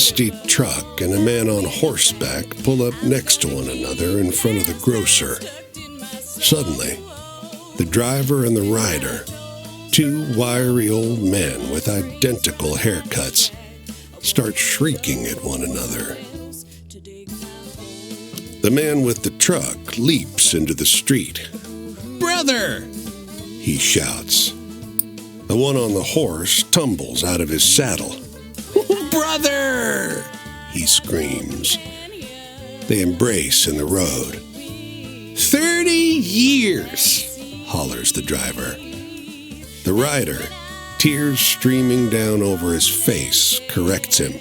dusty truck and a man on horseback pull up next to one another in front of the grocer. Suddenly, the driver and the rider, two wiry old men with identical haircuts, start shrieking at one another. The man with the truck leaps into the street. "Brother!" he shouts. The one on the horse tumbles out of his saddle. "Brother!" he screams. They embrace in the road. 30 years! hollers the driver. The rider, tears streaming down over his face, corrects him.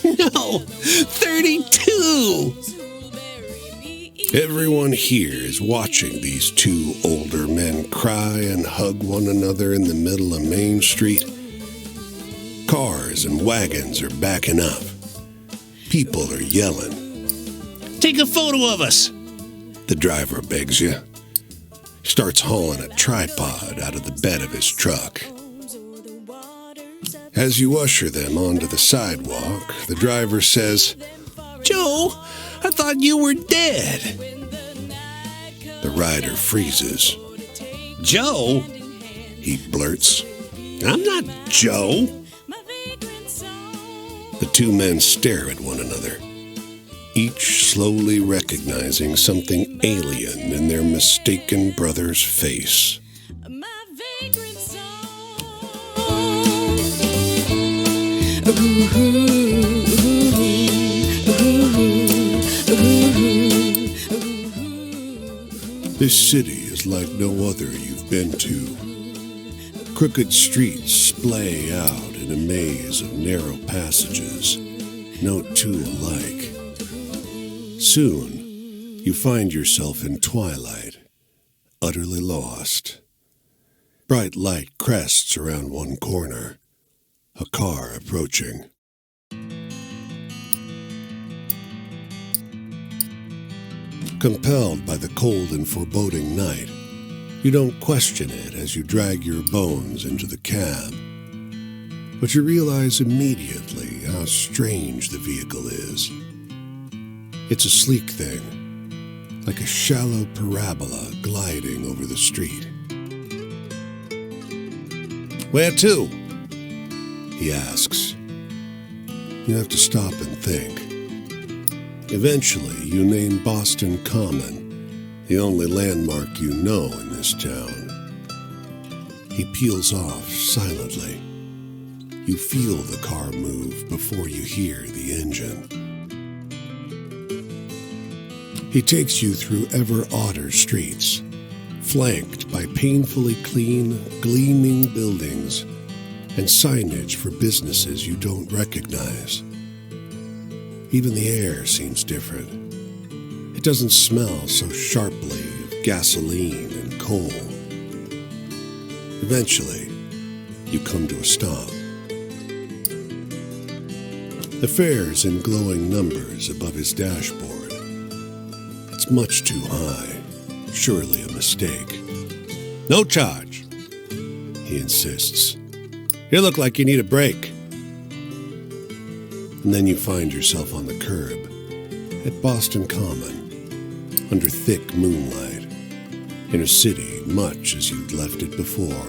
No, 32! Everyone here is watching these two older men cry and hug one another in the middle of Main Street. Cars and wagons are backing up. People are yelling. "Take a photo of us!" The driver begs you. Starts hauling a tripod out of the bed of his truck. As you usher them onto the sidewalk, the driver says, "Joe, I thought you were dead." The rider freezes. "Joe?" he blurts. "I'm not Joe." The two men stare at one another, each slowly recognizing something alien in their mistaken brother's face. This city is like no other you've been to. Crooked streets splay out in a maze of narrow passages, no two alike. Soon, you find yourself in twilight, utterly lost. Bright light crests around one corner, a car approaching. Compelled by the cold and foreboding night, you don't question it as you drag your bones into the cab. But you realize immediately how strange the vehicle is. It's a sleek thing, like a shallow parabola gliding over the street. "Where to?" he asks. You have to stop and think. Eventually, you name Boston Common, the only landmark you know in this town. He peels off silently. You feel the car move before you hear the engine. He takes you through ever odder streets, flanked by painfully clean, gleaming buildings and signage for businesses you don't recognize. Even the air seems different. It doesn't smell so sharply of gasoline and coal. Eventually, you come to a stop. The fare's in glowing numbers above his dashboard. It's much too high, surely a mistake. "No charge," he insists. "You look like you need a break." And then you find yourself on the curb, at Boston Common, under thick moonlight, in a city much as you'd left it before.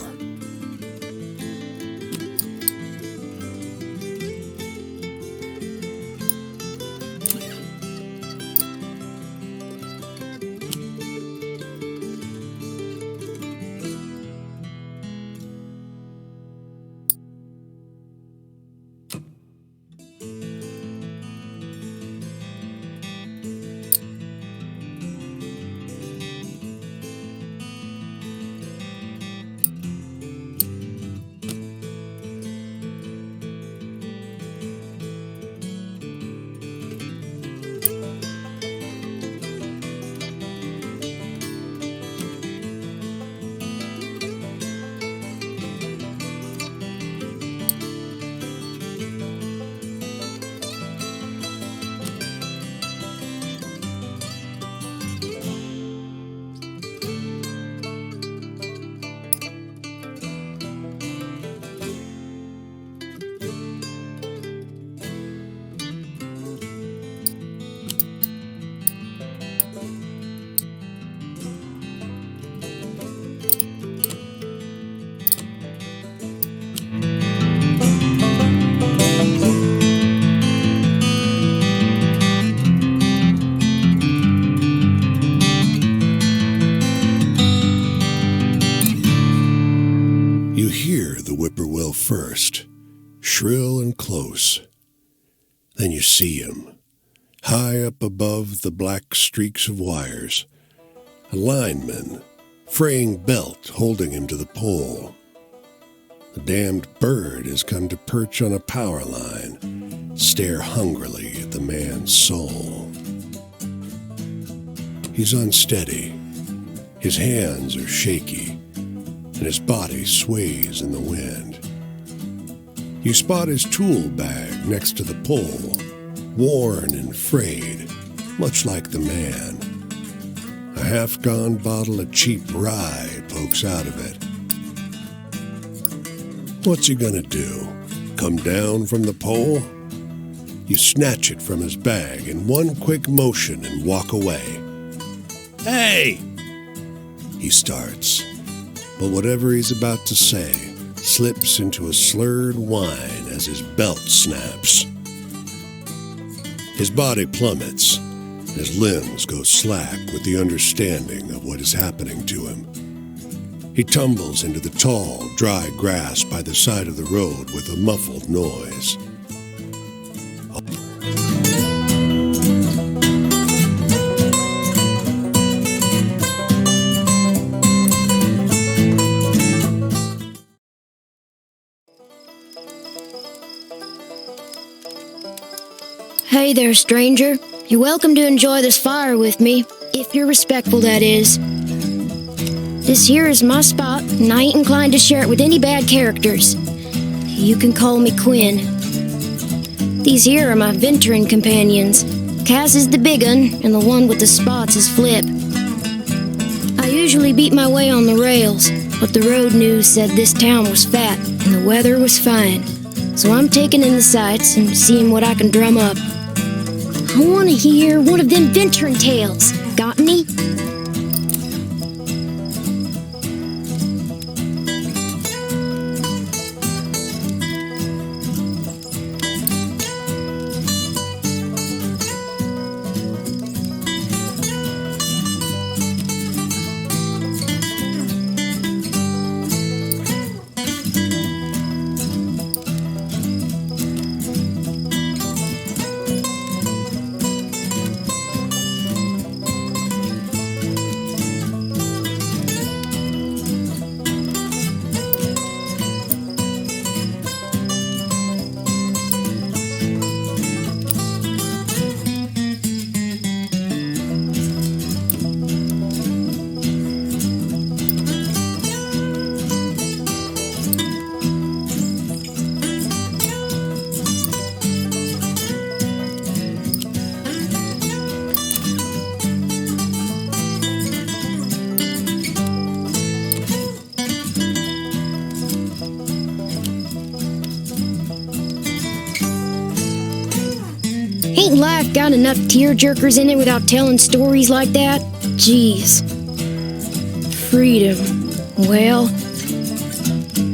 wail first, shrill and close. Then you see him, high up above the black streaks of wires, a lineman, fraying belt holding him to the pole. The damned bird has come to perch on a power line, stare hungrily at the man's soul. He's unsteady. His hands are shaky, and his body sways in the wind. You spot his tool bag next to the pole, worn and frayed, much like the man. A half-gone bottle of cheap rye pokes out of it. What's he gonna do? Come down from the pole? You snatch it from his bag in one quick motion and walk away. "Hey!" he starts, but whatever he's about to say slips into a slurred whine as his belt snaps. His body plummets, his limbs go slack with the understanding of what is happening to him. He tumbles into the tall, dry grass by the side of the road with a muffled noise. Hey there, stranger. You're welcome to enjoy this fire with me, if you're respectful, that is. This here is my spot, and I ain't inclined to share it with any bad characters. You can call me Quinn. These here are my venturing companions. Cass is the big un, and the one with the spots is Flip. I usually beat my way on the rails, but the road news said this town was fat, and the weather was fine. So I'm taking in the sights and seeing what I can drum up. I want to hear one of them venturing tales. Got any? Ain't life got enough tearjerkers in it without telling stories like that? Jeez. Freedom. Well,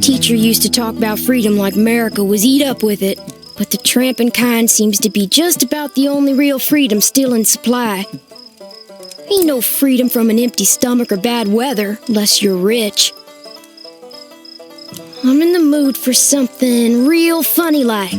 teacher used to talk about freedom like America was eat up with it, but the tramping kind seems to be just about the only real freedom still in supply. Ain't no freedom from an empty stomach or bad weather, unless you're rich. I'm in the mood for something real funny like.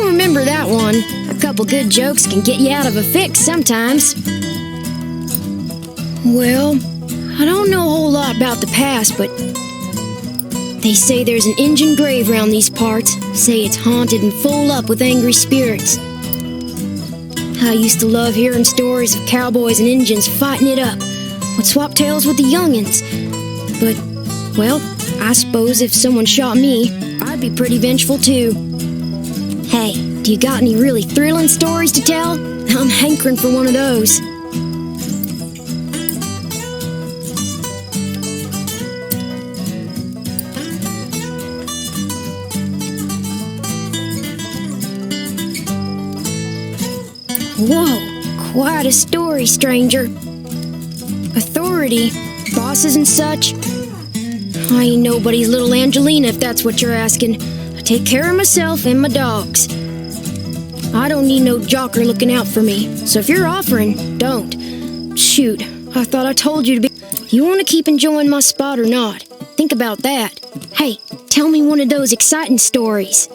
Remember that one. A couple good jokes can get you out of a fix sometimes. Well, I don't know a whole lot about the past, but they say there's an Injun grave around these parts. Say it's haunted and full up with angry spirits. I used to love hearing stories of cowboys and Injuns fighting it up. Would swap tales with the youngins. But, well, I suppose if someone shot me, I'd be pretty vengeful too. Hey, do you got any really thrilling stories to tell? I'm hankering for one of those. Whoa, quite a story, stranger. Authority, bosses and such. I ain't nobody's little Angelina, if that's what you're asking. I take care of myself and my dogs. I don't need no jocker looking out for me, so if you're offering, don't. Shoot, I thought I told you to be. You want to keep enjoying my spot or not? Think about that. Hey, tell me one of those exciting stories.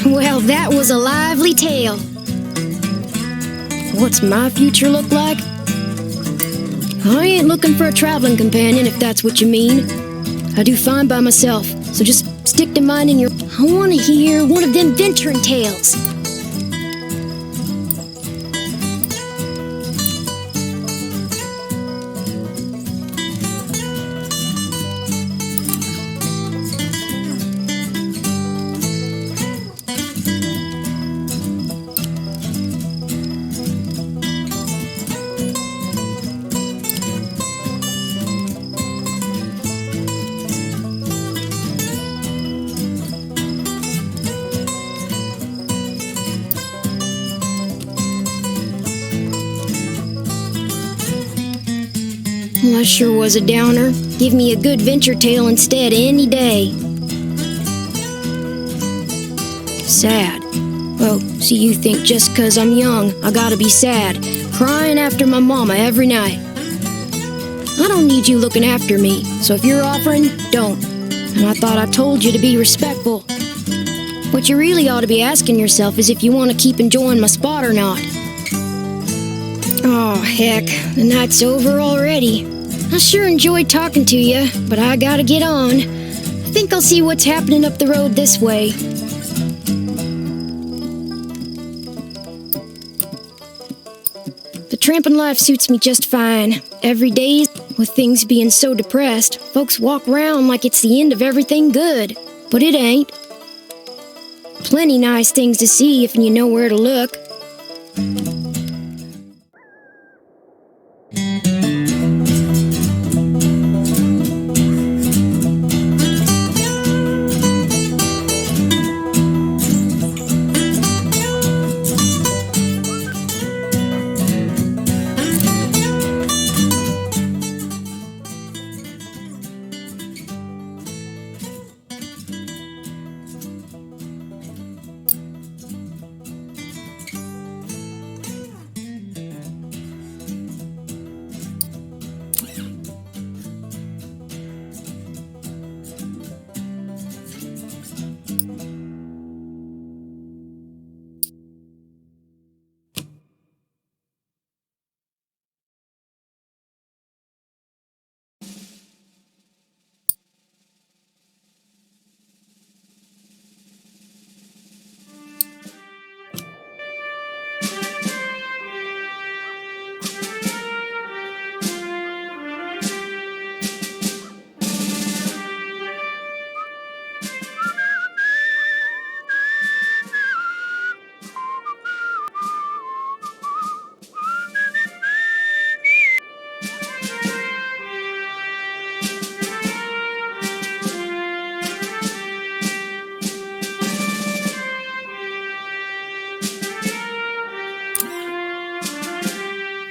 Well, that was a lively tale. What's my future look like? I ain't looking for a traveling companion, if that's what you mean. I do fine by myself, so just stick to minding your... I want to hear one of them venturing tales. Well, that sure was a downer. Give me a good venture tale instead any day. Sad. Oh, so you think just 'cause I'm young, I gotta be sad, crying after my mama every night. I don't need you looking after me, so if you're offering, don't. And I thought I told you to be respectful. What you really ought to be asking yourself is if you want to keep enjoying my spot or not. Oh, heck, the night's over already. I sure enjoyed talking to you, but I gotta get on. I think I'll see what's happening up the road this way. The tramping life suits me just fine. Every day, with things being so depressed, folks walk around like it's the end of everything good. But it ain't. Plenty nice things to see if you know where to look.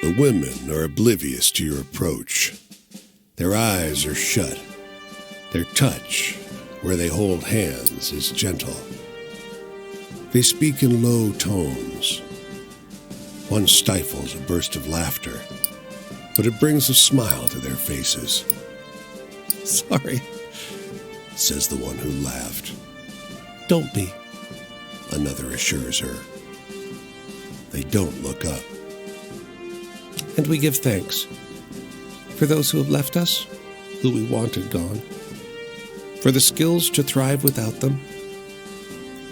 The women are oblivious to your approach. Their eyes are shut. Their touch, where they hold hands, is gentle. They speak in low tones. One stifles a burst of laughter, but it brings a smile to their faces. "Sorry," says the one who laughed. "Don't be. another assures her. They don't look up. And we give thanks for those who have left us, who we wanted gone, for the skills to thrive without them,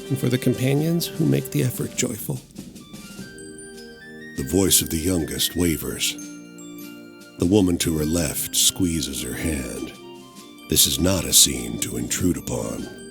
and for the companions who make the effort joyful. The voice of the youngest wavers. The woman to her left squeezes her hand. This is not a scene to intrude upon.